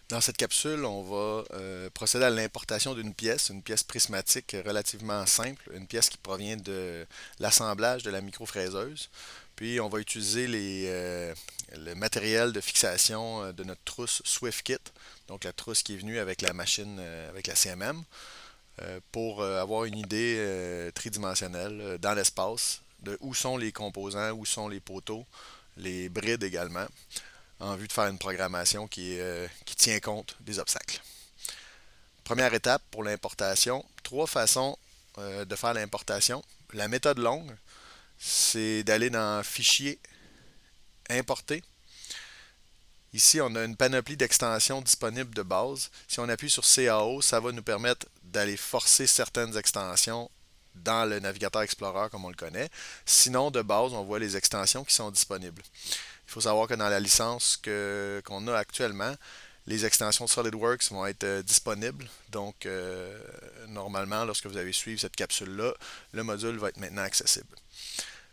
Dans cette capsule, on va procéder à l'importation d'une pièce, une pièce prismatique relativement simple, une pièce qui provient de l'assemblage de la microfraiseuse. Puis on va utiliser le matériel de fixation de notre trousse SwiftKit, donc la trousse qui est venue avec la machine, avec la CMM, pour avoir une idée tridimensionnelle dans l'espace de où sont les composants, où sont les poteaux, les brides également, en vue de faire une programmation qui tient compte des obstacles. Première étape pour l'importation, trois façons de faire l'importation. La méthode longue, c'est d'aller dans Fichier, Importer. Ici, on a une panoplie d'extensions disponibles de base. Si on appuie sur CAO, ça va nous permettre d'aller forcer certaines extensions dans le navigateur Explorer comme on le connaît. Sinon, de base, on voit les extensions qui sont disponibles. Il faut savoir que dans la licence qu'on a actuellement, les extensions de SolidWorks vont être disponibles. Donc, normalement, lorsque vous allez suivre cette capsule-là, le module va être maintenant accessible.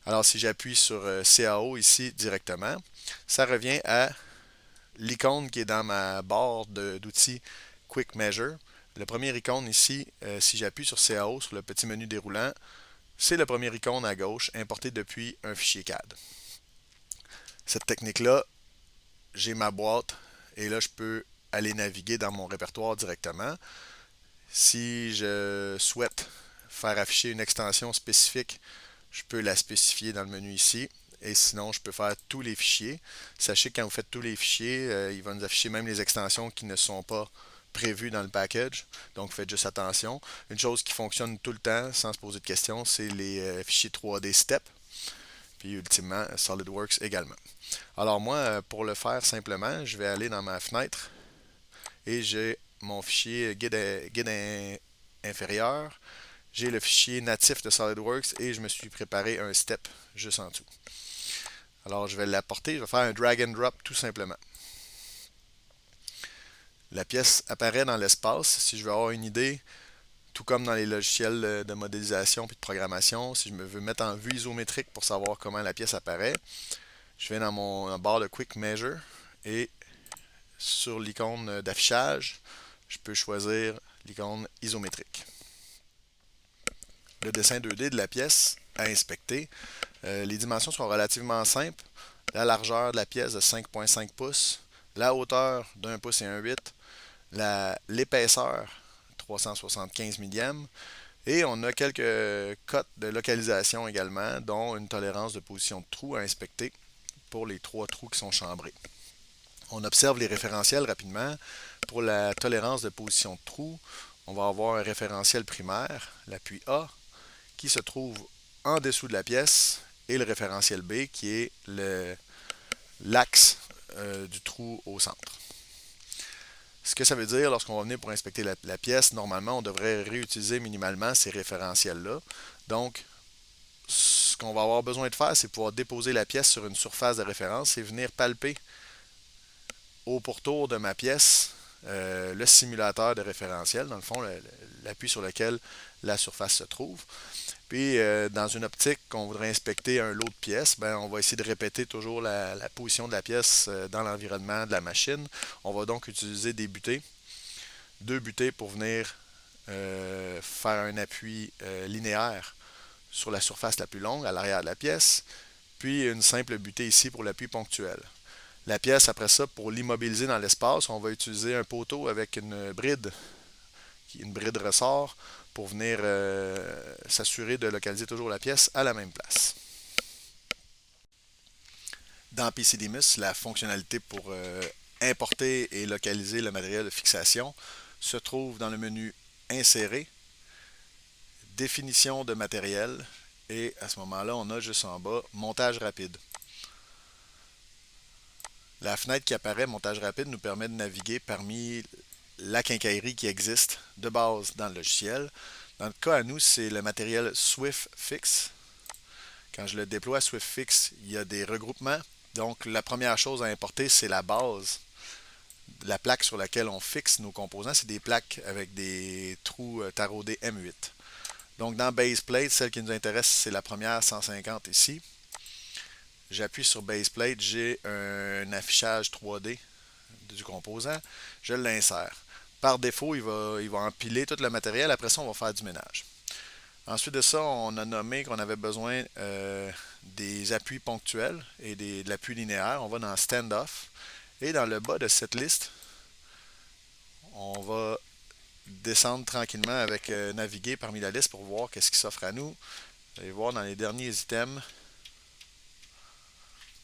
Alors, si j'appuie sur CAO ici directement, ça revient à l'icône qui est dans ma barre d'outils Quick Measure. Le premier icône ici, si j'appuie sur CAO, sur le petit menu déroulant, c'est le premier icône à gauche, importé depuis un fichier CAD. Cette technique-là, j'ai ma boîte et là, je peux aller naviguer dans mon répertoire directement. Si je souhaite faire afficher une extension spécifique, je peux la spécifier dans le menu ici. Et sinon, je peux faire tous les fichiers. Sachez que quand vous faites tous les fichiers, il va nous afficher même les extensions qui ne sont pas prévues dans le package. Donc, faites juste attention. Une chose qui fonctionne tout le temps, sans se poser de questions, c'est les fichiers 3D Step. Puis, ultimement, SolidWorks également. Alors, moi, pour le faire simplement, je vais aller dans ma fenêtre et j'ai mon fichier guide inférieur. J'ai le fichier natif de SolidWorks et je me suis préparé un step juste en dessous. Alors je vais l'apporter, je vais faire un drag and drop tout simplement. La pièce apparaît dans l'espace. Si je veux avoir une idée, tout comme dans les logiciels de modélisation et de programmation, si je me veux mettre en vue isométrique pour savoir comment la pièce apparaît, je vais dans mon barre de Quick Measure et sur l'icône d'affichage, je peux choisir l'icône isométrique. Le dessin 2D de la pièce à inspecter. Les dimensions sont relativement simples. La largeur de la pièce de 5,5 pouces, la hauteur d'1 pouce et 1,8, l'épaisseur 375 millièmes, et on a quelques cotes de localisation également, dont une tolérance de position de trou à inspecter pour les trois trous qui sont chambrés. On observe les référentiels rapidement. Pour la tolérance de position de trou, on va avoir un référentiel primaire, l'appui A, qui se trouve en dessous de la pièce, et le référentiel B, qui est l'axe du trou au centre. Ce que ça veut dire, lorsqu'on va venir pour inspecter la pièce, normalement, on devrait réutiliser minimalement ces référentiels-là. Donc, ce qu'on va avoir besoin de faire, c'est pouvoir déposer la pièce sur une surface de référence et venir palper au pourtour de ma pièce le simulateur de référentiel, dans le fond, l'appui sur lequel la surface se trouve. Puis, dans une optique qu'on voudrait inspecter un lot de pièces, ben, on va essayer de répéter toujours la position de la pièce dans l'environnement de la machine. On va donc utiliser des butées, deux butées pour venir faire un appui linéaire sur la surface la plus longue, à l'arrière de la pièce, puis une simple butée ici pour l'appui ponctuel. La pièce, après ça, pour l'immobiliser dans l'espace, on va utiliser un poteau avec une bride ressort pour venir s'assurer de localiser toujours la pièce à la même place. Dans PCDMIS, la fonctionnalité pour importer et localiser le matériel de fixation se trouve dans le menu Insérer, Définition de matériel, et à ce moment-là, on a juste en bas Montage rapide. La fenêtre qui apparaît, Montage rapide, nous permet de naviguer parmi la quincaillerie qui existe de base dans le logiciel. Dans le cas à nous, c'est le matériel SwiftFix. Quand je le déploie SwiftFix, il y a des regroupements. Donc, la première chose à importer, c'est la base, la plaque sur laquelle on fixe nos composants. C'est des plaques avec des trous taraudés M8. Donc, dans Baseplate, celle qui nous intéresse, c'est la première 150 ici. J'appuie sur Baseplate, j'ai un affichage 3D du composant, je l'insère. Par défaut, il va empiler tout le matériel. Après ça, on va faire du ménage. Ensuite de ça, on a nommé qu'on avait besoin des appuis ponctuels et de l'appui linéaire. On va dans Standoff. Et dans le bas de cette liste, on va descendre tranquillement avec naviguer parmi la liste pour voir qu'est-ce qui s'offre à nous. Vous allez voir dans les derniers items,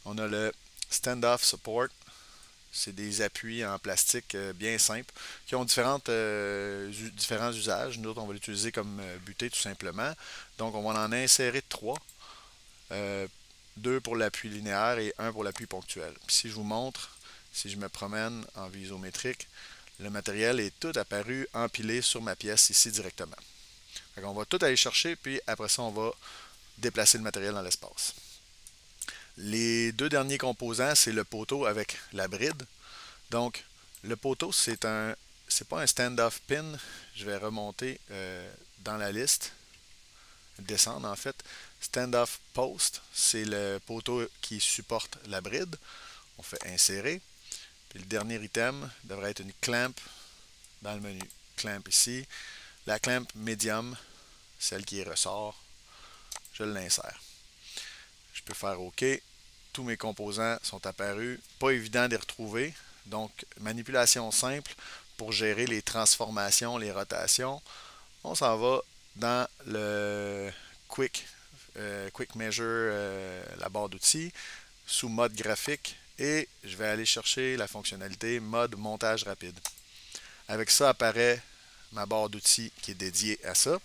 on a le Standoff Support. C'est des appuis en plastique bien simples qui ont différents usages. Nous autres, on va l'utiliser comme butée tout simplement. Donc, on va en insérer trois. Deux pour l'appui linéaire et un pour l'appui ponctuel. Puis si je vous montre, si je me promène en vue isométrique, le matériel est tout apparu empilé sur ma pièce ici directement. Donc, on va tout aller chercher, puis après ça, on va déplacer le matériel dans l'espace. Les deux derniers composants, c'est le poteau avec la bride. Donc, le poteau, c'est pas un stand-off pin. Je vais remonter dans la liste, descendre en fait. Stand-off post, c'est le poteau qui supporte la bride. On fait insérer. Puis le dernier item devrait être une clamp dans le menu. Clamp ici. La clamp medium, celle qui est ressort, je l'insère. Je peux faire OK. Tous mes composants sont apparus. Pas évident de les retrouver. Donc, manipulation simple pour gérer les transformations, les rotations. On s'en va dans le Quick Measure, la barre d'outils, sous mode graphique. Et je vais aller chercher la fonctionnalité mode montage rapide. Avec ça apparaît ma barre d'outils qui est dédiée à ça.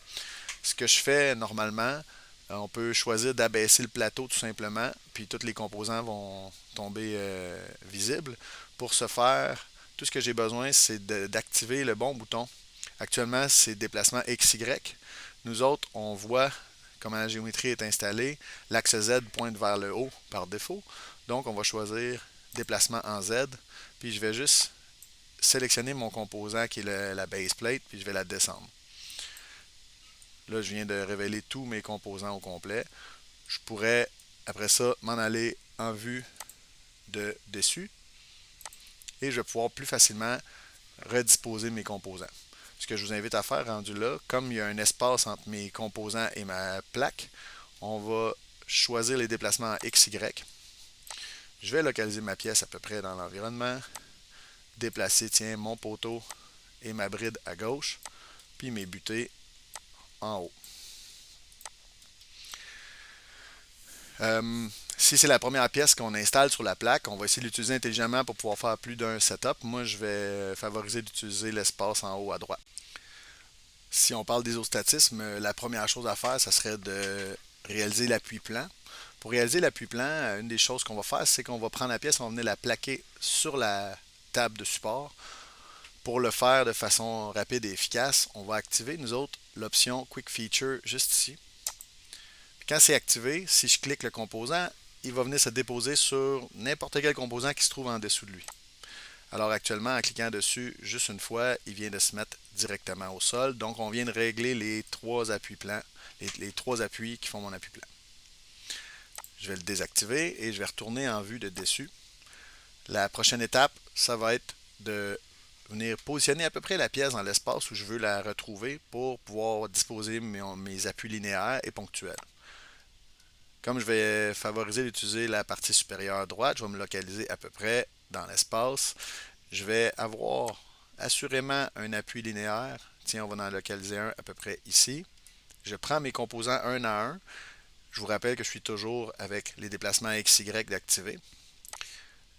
Ce que je fais normalement, on peut choisir d'abaisser le plateau tout simplement, puis tous les composants vont tomber visibles. Pour ce faire, tout ce que j'ai besoin, c'est d'activer le bon bouton. Actuellement, c'est déplacement XY. Nous autres, on voit comment la géométrie est installée. L'axe Z pointe vers le haut par défaut. Donc, on va choisir déplacement en Z. Puis, je vais juste sélectionner mon composant qui est la base plate, puis je vais la descendre. Là, je viens de révéler tous mes composants au complet. Je pourrais, après ça, m'en aller en vue de dessus. Et je vais pouvoir plus facilement redisposer mes composants. Ce que je vous invite à faire rendu là, comme il y a un espace entre mes composants et ma plaque, on va choisir les déplacements en XY. Je vais localiser ma pièce à peu près dans l'environnement. Déplacer, tiens, mon poteau et ma bride à gauche. Puis mes butées en haut. Si c'est la première pièce qu'on installe sur la plaque, on va essayer de l'utiliser intelligemment pour pouvoir faire plus d'un setup. Moi, je vais favoriser d'utiliser l'espace en haut à droite. Si on parle d'isostatisme, la première chose à faire, ça serait de réaliser l'appui-plan. Pour réaliser l'appui-plan, une des choses qu'on va faire, c'est qu'on va prendre la pièce, on va venir la plaquer sur la table de support. Pour le faire de façon rapide et efficace, on va activer, nous autres, l'option Quick Feature juste ici. Quand c'est activé, si je clique le composant, il va venir se déposer sur n'importe quel composant qui se trouve en dessous de lui. Alors actuellement, en cliquant dessus juste une fois, il vient de se mettre directement au sol. Donc on vient de régler les trois appuis plans, les trois appuis qui font mon appui plan. Je vais le désactiver et je vais retourner en vue de dessus. La prochaine étape, ça va être de venir positionner à peu près la pièce dans l'espace où je veux la retrouver pour pouvoir disposer mes appuis linéaires et ponctuels. Comme je vais favoriser d'utiliser la partie supérieure droite, je vais me localiser à peu près dans l'espace. Je vais avoir assurément un appui linéaire. Tiens, on va en localiser un à peu près ici. Je prends mes composants un à un. Je vous rappelle que je suis toujours avec les déplacements XY d'activer.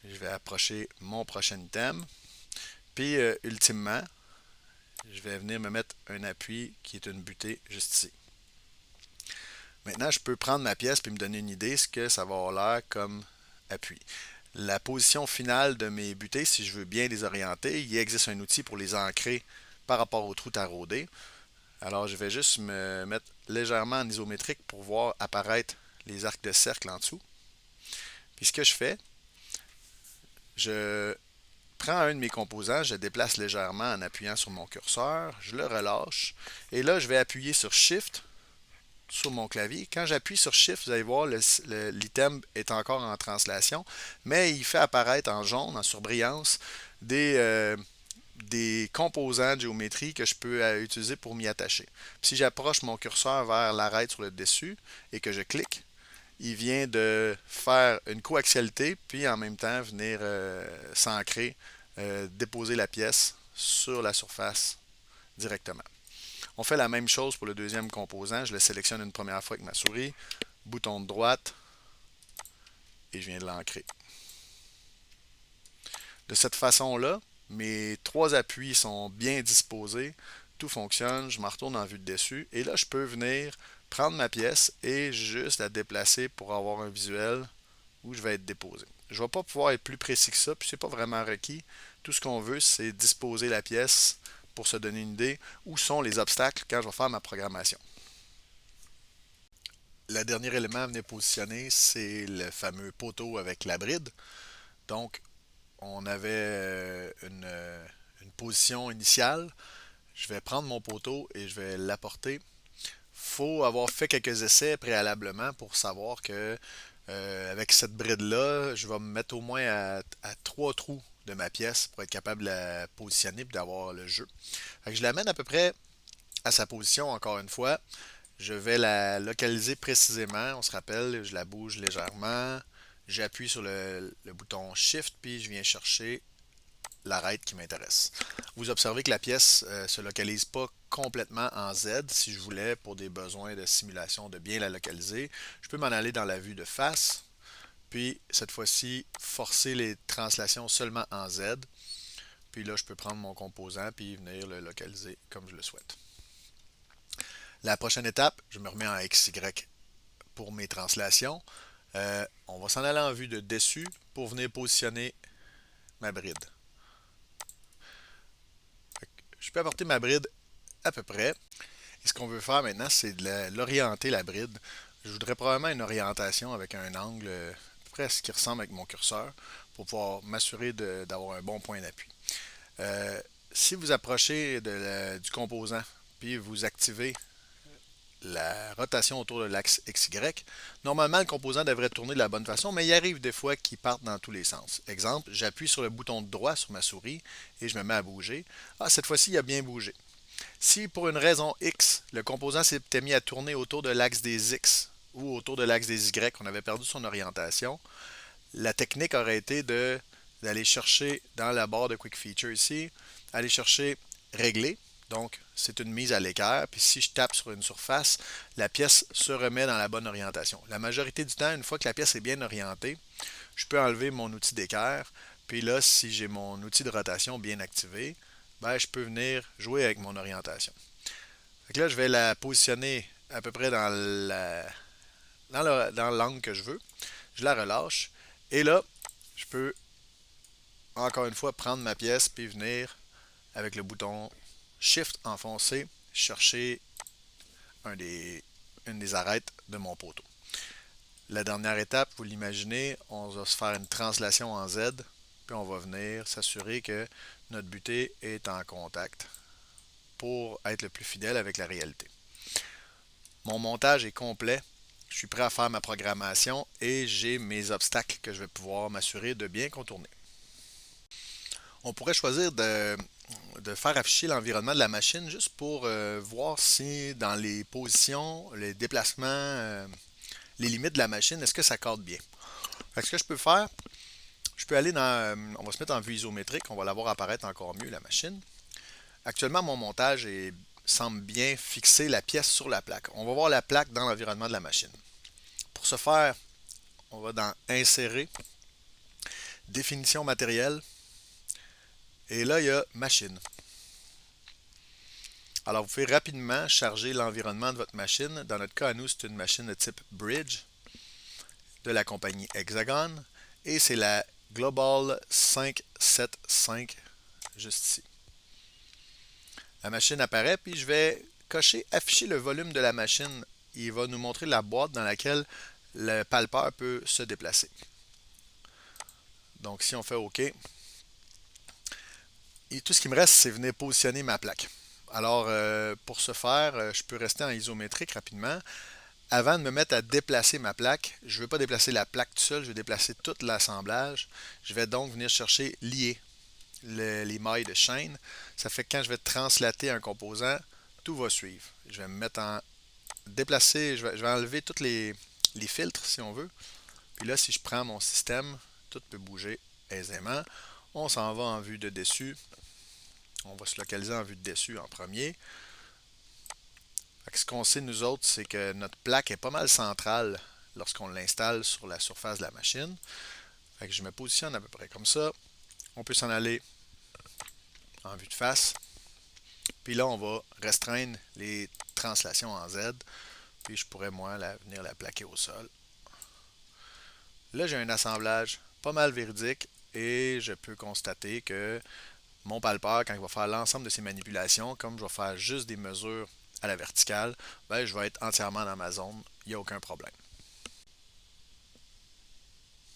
Je vais approcher mon prochain item. Puis, ultimement, je vais venir me mettre un appui qui est une butée juste ici. Maintenant, je peux prendre ma pièce et me donner une idée de ce que ça va avoir l'air comme appui. La position finale de mes butées, si je veux bien les orienter, il existe un outil pour les ancrer par rapport au trou taraudé. Alors, je vais juste me mettre légèrement en isométrique pour voir apparaître les arcs de cercle en dessous. Puis ce que je fais, je prends un de mes composants, je le déplace légèrement en appuyant sur mon curseur, je le relâche, et là, je vais appuyer sur Shift sur mon clavier. Quand j'appuie sur Shift, vous allez voir, l'item est encore en translation, mais il fait apparaître en jaune, en surbrillance, des composants de géométrie que je peux utiliser pour m'y attacher. Puis si j'approche mon curseur vers l'arête sur le dessus et que je clique, il vient de faire une coaxialité, puis en même temps venir s'ancrer, déposer la pièce sur la surface directement. On fait la même chose pour le deuxième composant. Je le sélectionne une première fois avec ma souris, bouton de droite, et je viens de l'ancrer. De cette façon-là, mes trois appuis sont bien disposés, tout fonctionne, je m'en retourne en vue de dessus, et là je peux venir prendre ma pièce et juste la déplacer pour avoir un visuel où je vais être déposé. Je ne vais pas pouvoir être plus précis que ça, puis c'est pas vraiment requis. Tout ce qu'on veut, c'est disposer la pièce pour se donner une idée où sont les obstacles quand je vais faire ma programmation. Le dernier élément à venir positionner, c'est le fameux poteau avec la bride. Donc, on avait une position initiale. Je vais prendre mon poteau et je vais l'apporter. Il faut avoir fait quelques essais préalablement pour savoir que avec cette bride-là, je vais me mettre au moins à 3 trous de ma pièce pour être capable de la positionner et d'avoir le jeu. Fait que je l'amène à peu près à sa position encore une fois. Je vais la localiser précisément. On se rappelle, je la bouge légèrement. J'appuie sur le bouton Shift, puis je viens chercher l'arête qui m'intéresse. Vous observez que la pièce ne se localise pas complètement en Z. Si je voulais, pour des besoins de simulation, de bien la localiser, je peux m'en aller dans la vue de face, puis cette fois-ci, forcer les translations seulement en Z. Puis là, je peux prendre mon composant puis venir le localiser comme je le souhaite. La prochaine étape, je me remets en XY pour mes translations. On va s'en aller en vue de dessus pour venir positionner ma bride. Je peux apporter ma bride à peu près. Et ce qu'on veut faire maintenant, c'est de l'orienter la bride. Je voudrais probablement une orientation avec un angle à peu près à ce qui ressemble avec mon curseur pour pouvoir m'assurer d'avoir un bon point d'appui. Si vous approchez du composant, puis vous activez la rotation autour de l'axe XY, normalement le composant devrait tourner de la bonne façon, mais il arrive des fois qu'il parte dans tous les sens. Exemple, j'appuie sur le bouton de droit sur ma souris et je me mets à bouger. Ah, cette fois-ci, il a bien bougé. Si pour une raison X, le composant s'était mis à tourner autour de l'axe des X ou autour de l'axe des Y, on avait perdu son orientation, la technique aurait été d'aller chercher dans la barre de Quick Feature ici, aller chercher Régler. Donc, c'est une mise à l'équerre. Puis si je tape sur une surface, la pièce se remet dans la bonne orientation. La majorité du temps, une fois que la pièce est bien orientée, je peux enlever mon outil d'équerre. Puis là, si j'ai mon outil de rotation bien activé, ben, je peux venir jouer avec mon orientation. Fait que là, je vais la positionner à peu près dans l'angle que je veux. Je la relâche. Et là, je peux encore une fois prendre ma pièce puis venir avec le bouton Shift enfoncé, chercher une des arêtes de mon poteau. La dernière étape, vous l'imaginez, on va se faire une translation en Z, puis on va venir s'assurer que notre butée est en contact pour être le plus fidèle avec la réalité. Mon montage est complet. Je suis prêt à faire ma programmation et j'ai mes obstacles que je vais pouvoir m'assurer de bien contourner. On pourrait choisir de faire afficher l'environnement de la machine juste pour voir si dans les positions, les déplacements, les limites de la machine, est-ce que ça cadre bien. Fait que ce que je peux faire, je peux aller on va se mettre en vue isométrique, on va la voir apparaître encore mieux la machine. Actuellement, mon montage semble bien fixer la pièce sur la plaque. On va voir la plaque dans l'environnement de la machine. Pour ce faire, on va dans Insérer, Définition matérielle, et là, il y a Machine. Alors, vous pouvez rapidement charger l'environnement de votre machine. Dans notre cas, à nous, c'est une machine de type Bridge de la compagnie Hexagon. Et c'est la Global 575, juste ici. La machine apparaît, puis je vais cocher Afficher le volume de la machine. Il va nous montrer la boîte dans laquelle le palpeur peut se déplacer. Donc, si on fait OK, et tout ce qui me reste, c'est venir positionner ma plaque. Alors, pour ce faire, je peux rester en isométrique rapidement. Avant de me mettre à déplacer ma plaque, je ne veux pas déplacer la plaque tout seul, je veux déplacer tout l'assemblage. Je vais donc venir chercher lier les mailles de chaîne. Ça fait que quand je vais translater un composant, tout va suivre. Je vais me mettre en déplacer, je vais enlever tous les filtres si on veut. Puis là, si je prends mon système, tout peut bouger aisément. On s'en va en vue de dessus. On va se localiser en vue de dessus en premier. Fait que ce qu'on sait, nous autres, c'est que notre plaque est pas mal centrale lorsqu'on l'installe sur la surface de la machine. Fait que je me positionne à peu près comme ça. On peut s'en aller en vue de face. Puis là, on va restreindre les translations en Z. Puis je pourrais, moi, venir la plaquer au sol. Là, j'ai un assemblage pas mal véridique et je peux constater que mon palpeur, quand il va faire l'ensemble de ces manipulations, comme je vais faire juste des mesures à la verticale, ben, je vais être entièrement dans ma zone. Il n'y a aucun problème.